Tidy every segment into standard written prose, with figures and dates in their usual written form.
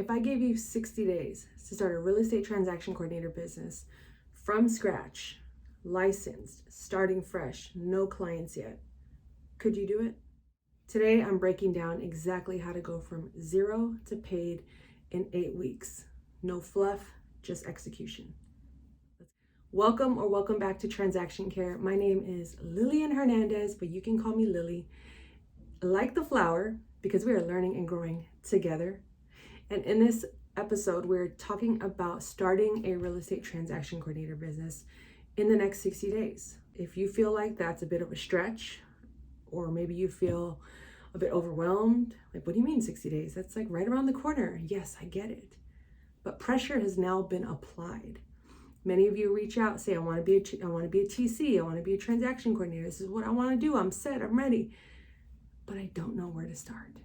If I gave you 60 days to start a real estate transaction coordinator business from scratch, licensed, starting fresh, no clients yet, could you do it? Today, I'm breaking down exactly how to go from zero to paid in 8 weeks. No fluff, just execution. Welcome back to Transaction Care. My name is Lillian Hernandez, but you can call me Lily. Like the flower, because we are learning and growing together. And in this episode, we're talking about starting a real estate transaction coordinator business in the next 60 days. If you feel like that's a bit of a stretch, or maybe you feel a bit overwhelmed, like, what do you mean 60 days? That's like right around the corner. Yes, I get it. But pressure has now been applied. Many of you reach out, say, I want to be a TC, I want to be a transaction coordinator. This is what I want to do. I'm set, I'm ready. But I don't know where to start.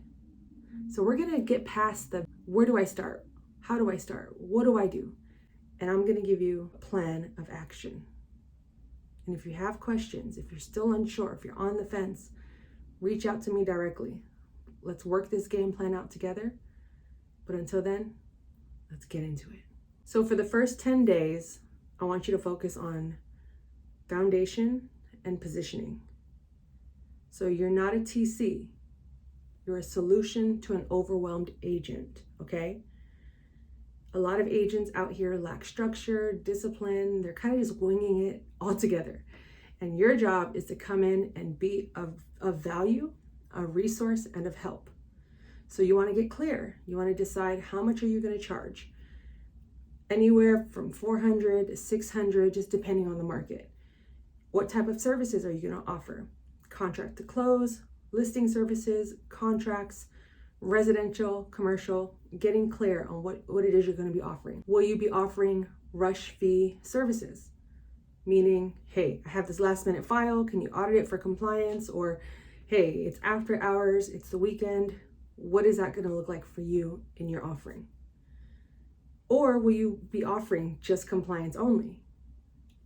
So we're going to get past the where do I start? How do I start? What do I do? And I'm going to give you a plan of action. And if you have questions, if you're still unsure, if you're on the fence, reach out to me directly. Let's work this game plan out together. But until then, let's get into it. So for the first 10 days, I want you to focus on foundation and positioning. So you're not a TC. You're a solution to an overwhelmed agent, okay? A lot of agents out here lack structure, discipline. They're kind of just winging it all together. And your job is to come in and be of value, a resource, and of help. So you want to get clear. You want to decide how much are you going to charge? Anywhere from $400 to $600, just depending on the market. What type of services are you going to offer? Contract to close, listing services, contracts, residential, commercial, getting clear on what it is you're going to be offering. Will you be offering rush fee services? Meaning, hey, I have this last minute file, can you audit it for compliance? Or, hey, it's after hours, it's the weekend. What is that going to look like for you in your offering? Or will you be offering just compliance only?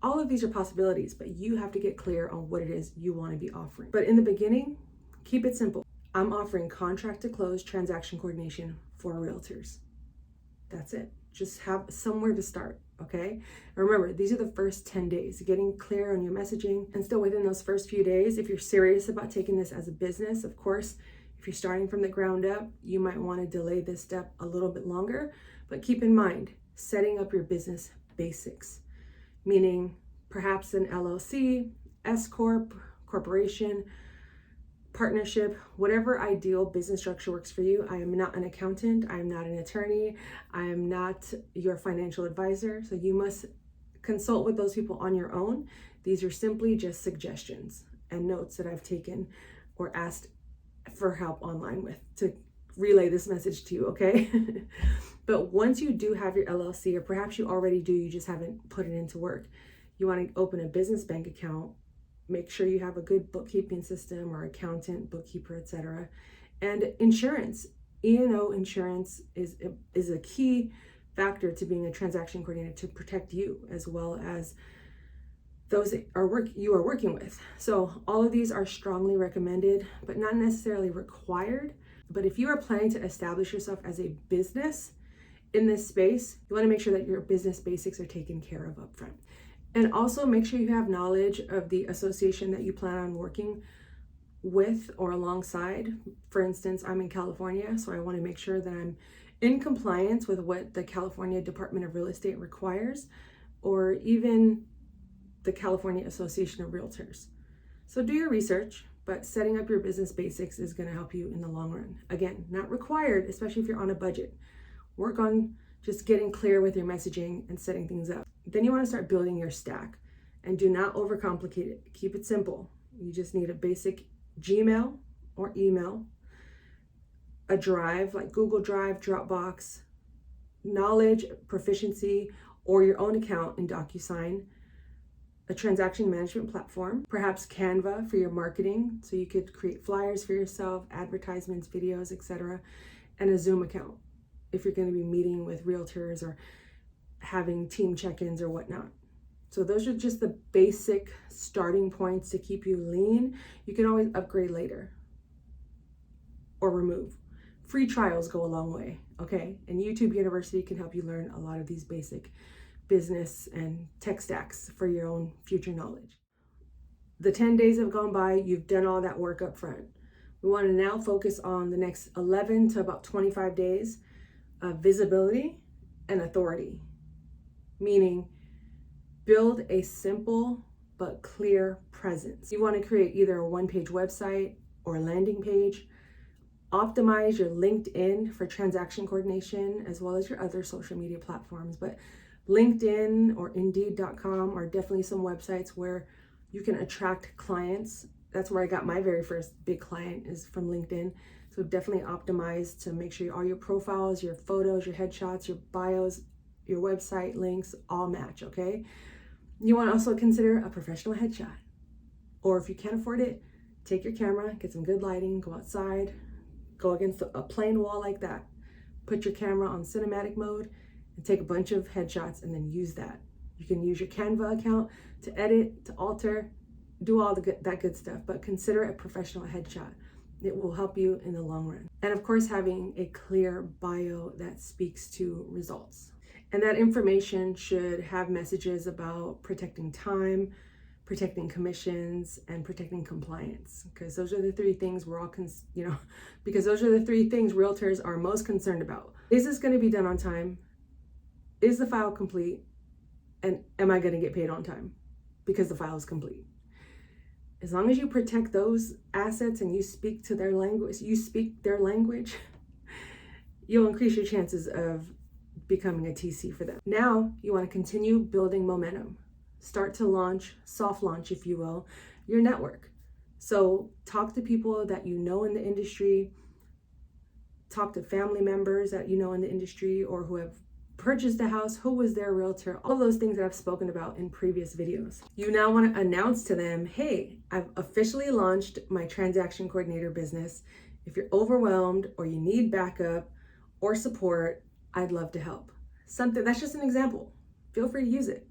All of these are possibilities, but you have to get clear on what it is you want to be offering. But in the beginning, keep it simple. I'm offering contract to close transaction coordination for realtors. That's it. Just have somewhere to start, okay? And remember, these are the first 10 days, getting clear on your messaging. And still within those first few days, if you're serious about taking this as a business, of course, if you're starting from the ground up, you might want to delay this step a little bit longer. But keep in mind, setting up your business basics, meaning perhaps an LLC, S Corp, corporation, partnership, whatever ideal business structure works for you. I am not an accountant. I am not an attorney. I am not your financial advisor. So you must consult with those people on your own. These are simply just suggestions and notes that I've taken or asked for help online with to relay this message to you, okay? But once you do have your LLC, or perhaps you already do, you just haven't put it into work, you want to open a business bank account. Make sure you have a good bookkeeping system or accountant, bookkeeper, etc. And insurance. E&O insurance is a key factor to being a transaction coordinator to protect you as well as those you are working with. So all of these are strongly recommended, but not necessarily required. But if you are planning to establish yourself as a business in this space, you want to make sure that your business basics are taken care of up front. And also make sure you have knowledge of the association that you plan on working with or alongside. For instance, I'm in California, so I want to make sure that I'm in compliance with what the California Department of Real Estate requires, or even the California Association of Realtors. So do your research, but setting up your business basics is going to help you in the long run. Again, not required, especially if you're on a budget. Work on just getting clear with your messaging and setting things up. Then you want to start building your stack, and do not overcomplicate it. Keep it simple. You just need a basic Gmail or email, a drive like Google Drive, Dropbox, knowledge, proficiency, or your own account in DocuSign, a transaction management platform, perhaps Canva for your marketing, so you could create flyers for yourself, advertisements, videos, etc., and a Zoom account if you're going to be meeting with realtors or having team check-ins or whatnot. So those are just the basic starting points to keep you lean. You can always upgrade later or remove. free trials go a long way, okay? And YouTube University can help you learn a lot of these basic business and tech stacks for your own future knowledge. The 10 days have gone by, you've done all that work up front. We want to now focus on the next 11 to about 25 days of visibility and authority, meaning build a simple but clear presence. You want to create either a one-page website or a landing page. Optimize your LinkedIn for transaction coordination as well as your other social media platforms. But LinkedIn or Indeed.com are definitely some websites where you can attract clients. That's where I got my very first big client, is from LinkedIn. So definitely optimize to make sure all your profiles, your photos, your headshots, your bios, your website links all match, okay? You want to also consider a professional headshot. Or if you can't afford it, take your camera, get some good lighting, go outside, go against a plain wall like that. Put your camera on cinematic mode and take a bunch of headshots and then use that. You can use your Canva account to edit, to alter, do all that good stuff, but consider a professional headshot. It will help you in the long run. And of course, having a clear bio that speaks to results. And that information should have messages about protecting time, protecting commissions, and protecting compliance. Because those are the three things we're all, because those are the three things realtors are most concerned about. Is this going to be done on time? Is the file complete? And am I going to get paid on time because the file is complete? As long as you protect those assets and you speak to their language, you'll increase your chances of becoming a TC for them. Now you want to continue building momentum. Start to launch, soft launch, if you will, your network. So talk to people that you know in the industry, talk to family members that you know in the industry or who have purchased a house, who was their realtor, all those things that I've spoken about in previous videos. You now want to announce to them, hey, I've officially launched my transaction coordinator business. If you're overwhelmed or you need backup or support, I'd love to help. Something that's just an example. Feel free to use it.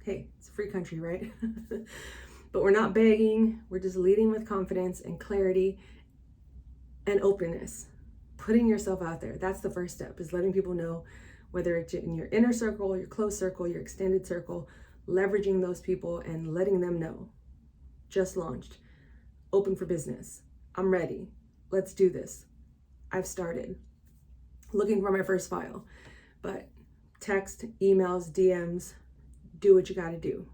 Hey, it's a free country, right? But we're not begging. We're just leading with confidence and clarity and openness. Putting yourself out there. That's the first step, is letting people know, whether it's in your inner circle, your close circle, your extended circle, leveraging those people and letting them know. Just launched. Open for business. I'm ready. Let's do this. I've started. Looking for my first file. But text, emails, DMs, do what you got to do.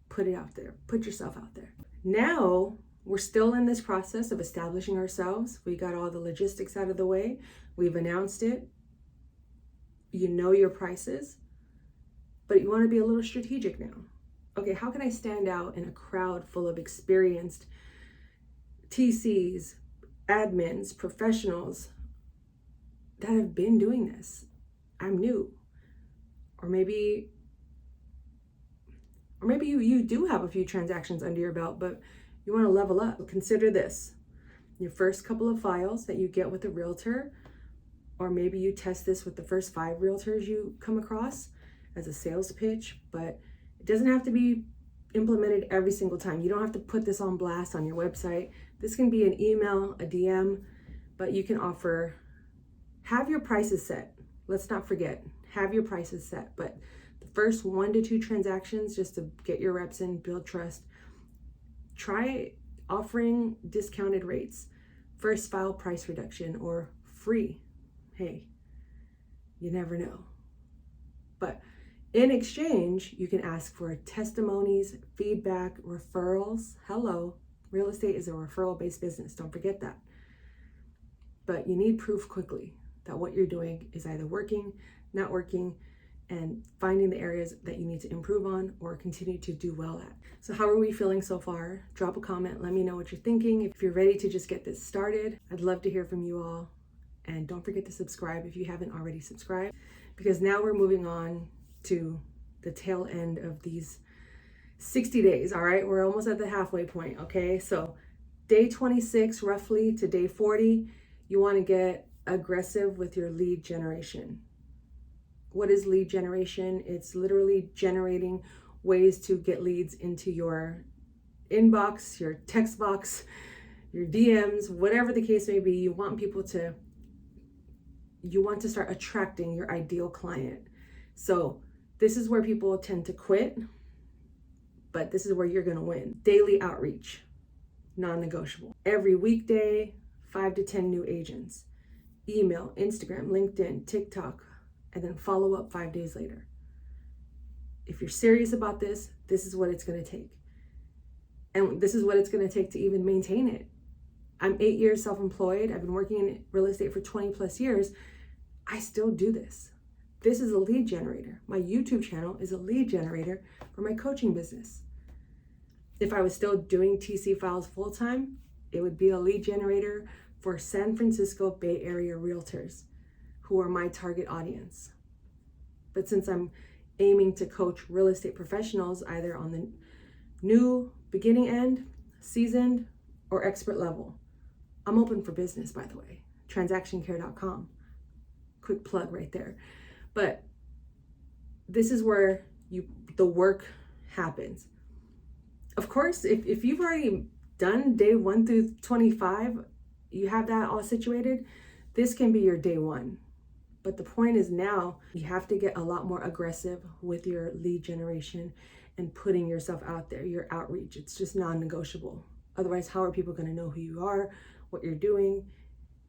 Put it out there. Put yourself out there. Now, we're still in this process of establishing ourselves. We got all the logistics out of the way. We've announced it. You know your prices, but you want to be a little strategic now. Okay, how can I stand out in a crowd full of experienced TCs, admins, professionals that have been doing this? I'm new. Or maybe you do have a few transactions under your belt, but you want to level up. Consider this. Your first couple of files that you get with a realtor, or maybe you test this with the first 5 realtors you come across as a sales pitch, but it doesn't have to be implemented every single time. You don't have to put this on blast on your website. This can be an email, a DM, but you can have your prices set. Let's not forget, have your prices set. But the first 1 to 2 transactions, just to get your reps in, build trust, try offering discounted rates, first file price reduction, or free. Hey, you never know. But in exchange, you can ask for testimonies, feedback, referrals. Hello, real estate is a referral-based business. Don't forget that. But you need proof quickly that what you're doing is either working, not working, and finding the areas that you need to improve on or continue to do well at. So how are we feeling so far? Drop a comment. Let me know what you're thinking. If you're ready to just get this started, I'd love to hear from you all. And don't forget to subscribe if you haven't already subscribed, because now we're moving on to the tail end of these 60 days, all right? We're almost at the halfway point, okay? So day 26 roughly to day 40, you want to get aggressive with your lead generation. What is lead generation? It's literally generating ways to get leads into your inbox, your text box, your DMs, whatever the case may be. You want people to you want to start attracting your ideal client. So this is where people tend to quit, but this is where you're going to win. Daily outreach, non-negotiable. Every weekday, 5 to 10 new agents. Email, Instagram, LinkedIn, TikTok, and then follow up 5 days later. If you're serious about this, this is what it's going to take. And this is what it's going to take to even maintain it. I'm 8 years self-employed. I've been working in real estate for 20 plus years. I still do this. This is a lead generator. My YouTube channel is a lead generator for my coaching business. If I was still doing TC files full-time, it would be a lead generator for San Francisco Bay Area realtors who are my target audience. But since I'm aiming to coach real estate professionals either on the new, beginning end, seasoned, or expert level, I'm open for business, by the way. Transactioncare.com. Quick plug right there. But this is where the work happens. Of course, if you've already done day 1 through 25, you have that all situated, this can be your day 1. But the point is now you have to get a lot more aggressive with your lead generation and putting yourself out there, your outreach. It's just non-negotiable. Otherwise, how are people going to know who you are, what you're doing,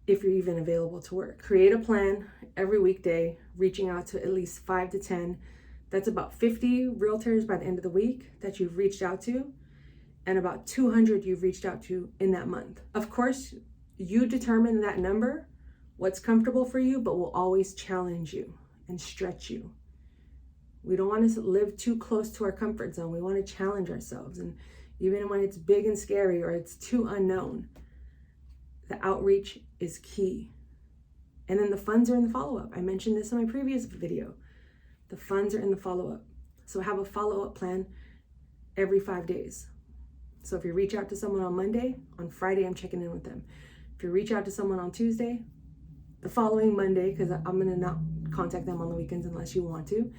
if you're even available to work? Create a plan every weekday, reaching out to at least 5 to 10. That's about 50 realtors by the end of the week that you've reached out to, and about 200 you've reached out to in that month. Of course, you determine that number, what's comfortable for you, but will always challenge you and stretch you. We don't want to live too close to our comfort zone. We want to challenge ourselves. And even when it's big and scary or it's too unknown, the outreach is key. And then the funds are in the follow-up. I mentioned this in my previous video. The funds are in the follow-up. So have a follow-up plan every 5 days. So if you reach out to someone on Monday, on Friday, I'm checking in with them. If you reach out to someone on Tuesday, the following Monday, because I'm going to not contact them on the weekends unless you want to,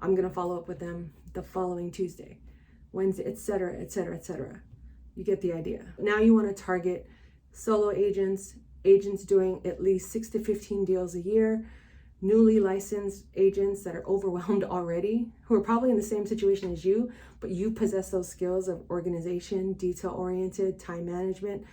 I'm going to follow up with them the following Tuesday, Wednesday, etc., etc., etc. You get the idea. Now you want to target solo agents, agents doing at least 6 to 15 deals a year, newly licensed agents that are overwhelmed already, who are probably in the same situation as you, but you possess those skills of organization, detail-oriented, time management.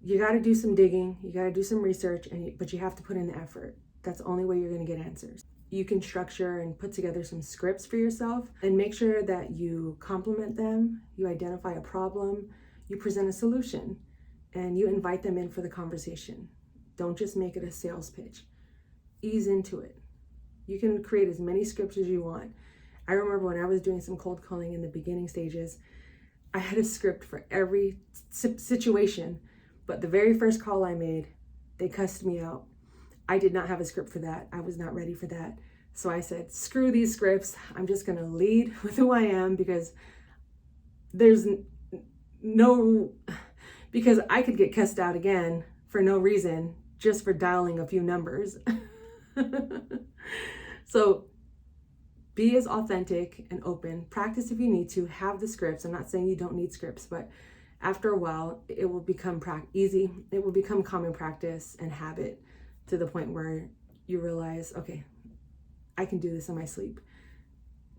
You got to do some digging, you got to do some research, but you have to put in the effort. That's the only way you're going to get answers. You can structure and put together some scripts for yourself and make sure that you complement them, you identify a problem, you present a solution, and you invite them in for the conversation. Don't just make it a sales pitch. Ease into it. You can create as many scripts as you want. I remember when I was doing some cold calling in the beginning stages, I had a script for every situation, but the very first call I made, they cussed me out. I did not have a script for that. I was not ready for that. So I said, screw these scripts. I'm just going to lead with who I am because because I could get cussed out again for no reason, just for dialing a few numbers. So be as authentic and open. Practice if you need to. Have the scripts. I'm not saying you don't need scripts, but after a while, it will become easy. It will become common practice and habit to the point where you realize, okay, I can do this in my sleep.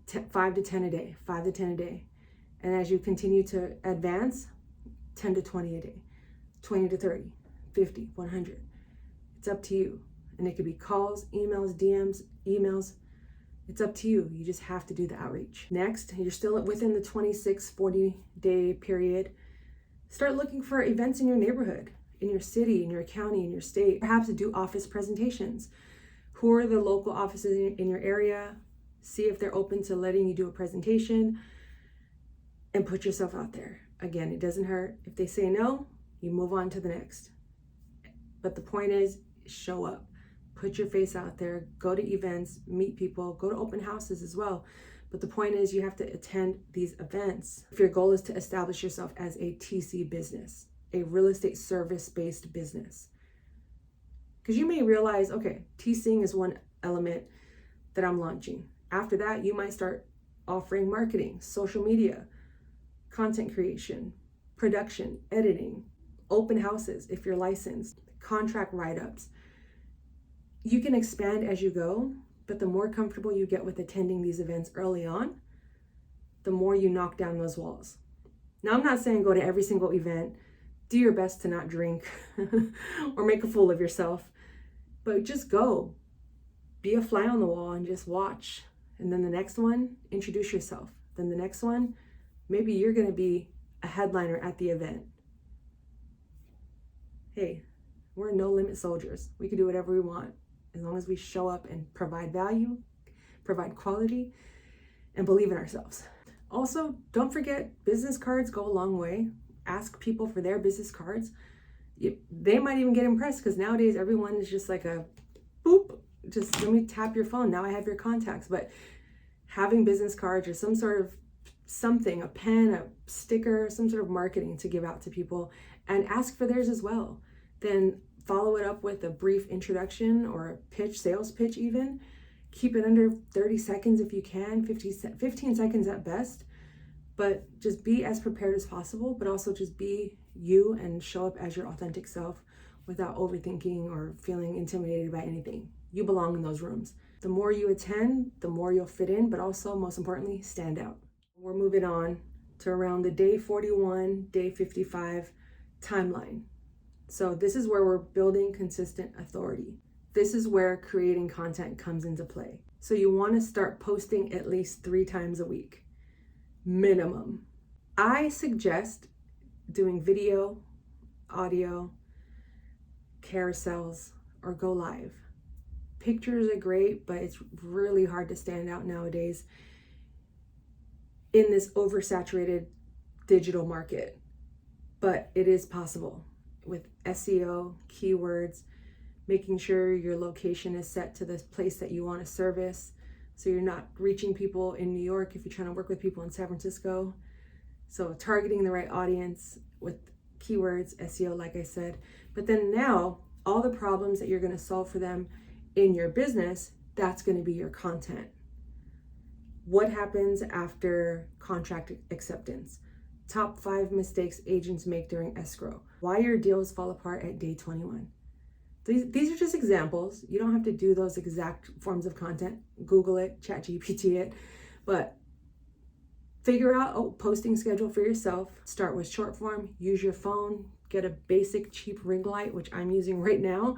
5 to 10 a day, 5 to 10 a day. And as you continue to advance, 10 to 20 a day, 20 to 30, 50, 100. It's up to you. And it could be calls, emails, DMs, emails. It's up to you. You just have to do the outreach. Next, you're still within the 26, 40 day period. Start looking for events in your neighborhood, in your city, in your county, in your state. Perhaps do office presentations. Who are the local offices in your area? See if they're open to letting you do a presentation and put yourself out there. Again, it doesn't hurt. If they say no, you move on to the next. But the point is, show up. Put your face out there. Go to events, meet people, go to open houses as well. But the point is, you have to attend these events if your goal is to establish yourself as a TC business, a real estate service-based business. Because you may realize, okay, TCing is one element that I'm launching. After that, you might start offering marketing, social media, content creation, production, editing, open houses if you're licensed, contract write-ups. You can expand as you go, but the more comfortable you get with attending these events early on, the more you knock down those walls. Now, I'm not saying go to every single event, do your best to not drink or make a fool of yourself, but just go. Be a fly on the wall and just watch. And then the next one, introduce yourself. Then the next one, maybe you're going to be a headliner at the event. Hey, we're no limit soldiers. We can do whatever we want as long as we show up and provide value, provide quality, and believe in ourselves. Also, don't forget, business cards go a long way. Ask people for their business cards. They might even get impressed because nowadays everyone is just like a boop, just let me tap your phone. Now I have your contacts. But having business cards or some sort of something, a pen, a sticker, some sort of marketing to give out to people, and ask for theirs as well. Then follow it up with a brief introduction or a pitch, sales pitch even. Keep it under 30 seconds if you can, 15 seconds at best. But just be as prepared as possible, but also just be you and show up as your authentic self without overthinking or feeling intimidated by anything. You belong in those rooms. The more you attend, the more you'll fit in, but also, most importantly, stand out. We're moving on to around the day 41, day 55 timeline. So this is where we're building consistent authority. This is where creating content comes into play. So you want to start posting at least 3 times a week, minimum. I suggest doing video, audio, carousels, or go live. Pictures are great, but it's really hard to stand out nowadays in this oversaturated digital market. But it is possible with SEO, keywords, making sure your location is set to the place that you want to service. So you're not reaching people in New York if you're trying to work with people in San Francisco. So targeting the right audience with keywords, SEO, like I said. But then now, all the problems that you're going to solve for them in your business, that's going to be your content. What happens after contract acceptance? Top 5 mistakes agents make during escrow. Why your deals fall apart at day 21. These are just examples. You don't have to do those exact forms of content. Google it, ChatGPT it, but figure out a posting schedule for yourself. Start with short form, use your phone, get a basic cheap ring light, which I'm using right now.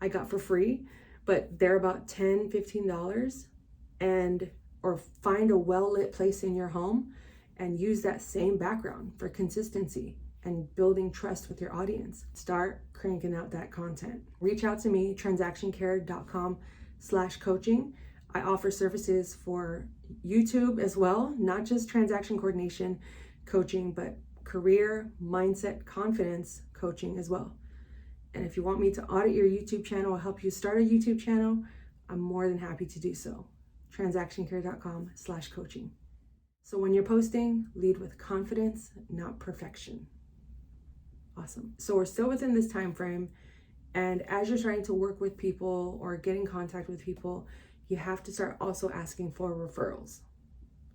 I got for free, but they're about $10, $15, or find a well-lit place in your home and use that same background for consistency and building trust with your audience. Start cranking out that content. Reach out to me, transactioncare.com/coaching. I offer services for YouTube as well, not just transaction coordination coaching, but career, mindset, confidence coaching as well. And if you want me to audit your YouTube channel or help you start a YouTube channel, I'm more than happy to do so. transactioncare.com/coaching. So when you're posting, lead with confidence, not perfection. Awesome. So we're still within this time frame, and as you're trying to work with people or get in contact with people, you have to start also asking for referrals.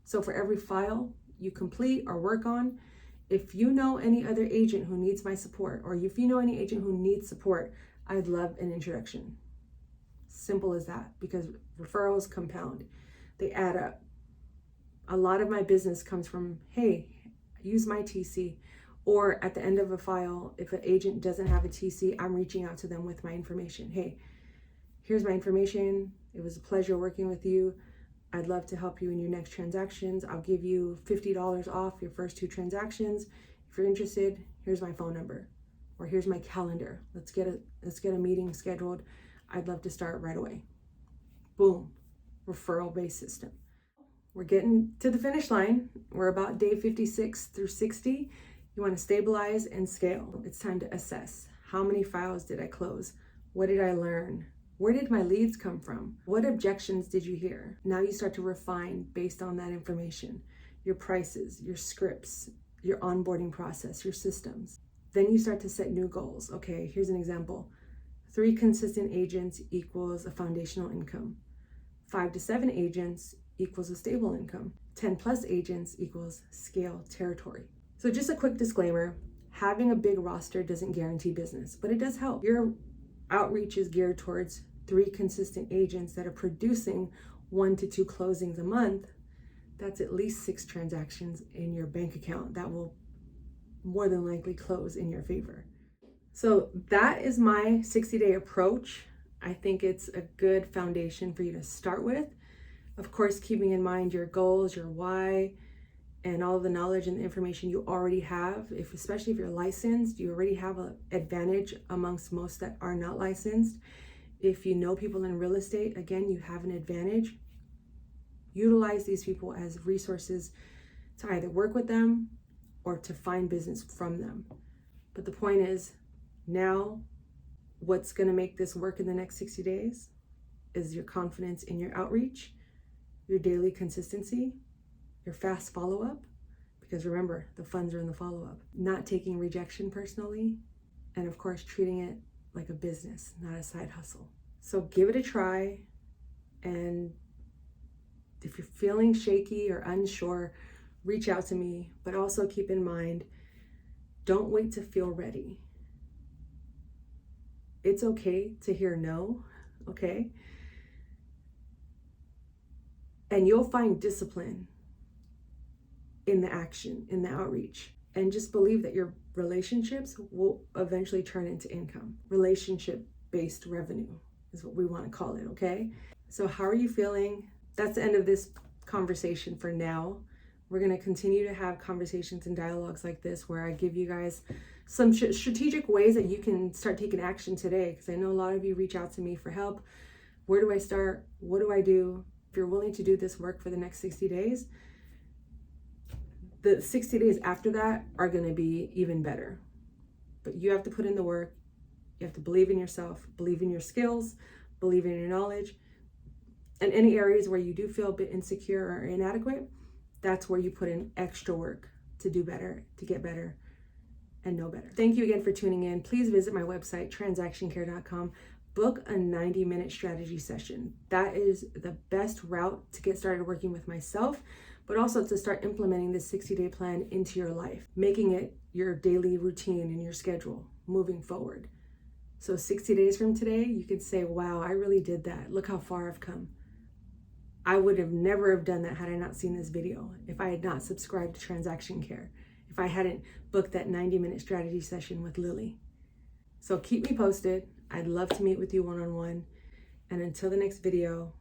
So for every file you complete or work on, if you know any other agent who needs my support, or if you know any agent who needs support, I'd love an introduction. Simple as that, because referrals compound. They add up. A lot of my business comes from, hey, use my TC. Or at the end of a file, if an agent doesn't have a TC, I'm reaching out to them with my information. Hey, here's my information. It was a pleasure working with you. I'd love to help you in your next transactions. I'll give you $50 off your first 2 transactions. If you're interested, here's my phone number, or here's my calendar. Let's get a meeting scheduled. I'd love to start right away. Boom, referral-based system. We're getting to the finish line. We're about day 56 through 60. You want to stabilize and scale. It's time to assess. How many files did I close? What did I learn? Where did my leads come from? What objections did you hear? Now you start to refine based on that information, your prices, your scripts, your onboarding process, your systems. Then you start to set new goals. Okay, here's an example. 3 consistent agents equals a foundational income. 5 to 7 agents equals a stable income. 10 plus agents equals scale territory. So just a quick disclaimer, having a big roster doesn't guarantee business, but it does help. Your outreach is geared towards 3 consistent agents that are producing 1 to 2 closings a month, that's at least 6 transactions in your bank account that will more than likely close in your favor. So that is my 60-day approach. I think it's a good foundation for you to start with. Of course, keeping in mind your goals, your why, and all of the knowledge and the information you already have. Especially if you're licensed, you already have an advantage amongst most that are not licensed. If you know people in real estate, again, you have an advantage. Utilize these people as resources to either work with them or to find business from them. But the point is, now what's going to make this work in the next 60 days is your confidence in your outreach, your daily consistency, your fast follow-up, because remember, the funds are in the follow-up, not taking rejection personally, and of course, treating it like a business, not a side hustle. So give it a try, and if you're feeling shaky or unsure, reach out to me, but also keep in mind, don't wait to feel ready. It's okay to hear no, okay? And you'll find discipline in the action, in the outreach. And just believe that your relationships will eventually turn into income. Relationship-based revenue is what we want to call it, okay? So how are you feeling? That's the end of this conversation for now. We're going to continue to have conversations and dialogues like this where I give you guys some strategic ways that you can start taking action today. Because I know a lot of you reach out to me for help. Where do I start? What do I do? If you're willing to do this work for the next 60 days, the 60 days after that are going to be even better. But you have to put in the work. You have to believe in yourself, believe in your skills, believe in your knowledge. And any areas where you do feel a bit insecure or inadequate, that's where you put in extra work to do better, to get better, and know better. Thank you again for tuning in. Please visit my website, transactioncare.com. Book a 90-minute strategy session. That is the best route to get started working with myself, but also to start implementing this 60-day plan into your life, making it your daily routine and your schedule moving forward. So 60 days from today, you can say, wow, I really did that. Look how far I've come. I would have never have done that had I not seen this video, if I had not subscribed to Transaction Care, if I hadn't booked that 90-minute strategy session with Lily. So keep me posted. I'd love to meet with you one-on-one. And until the next video,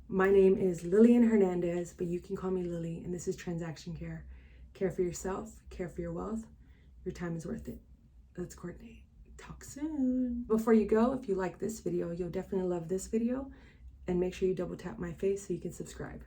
my name is Lillian Hernandez, but you can call me Lily, and this is Transaction Care. Care for yourself, care for your wealth. Your time is worth it. Let's coordinate. Talk soon. Before you go, if you like this video, you'll definitely love this video. And make sure you double tap my face so you can subscribe.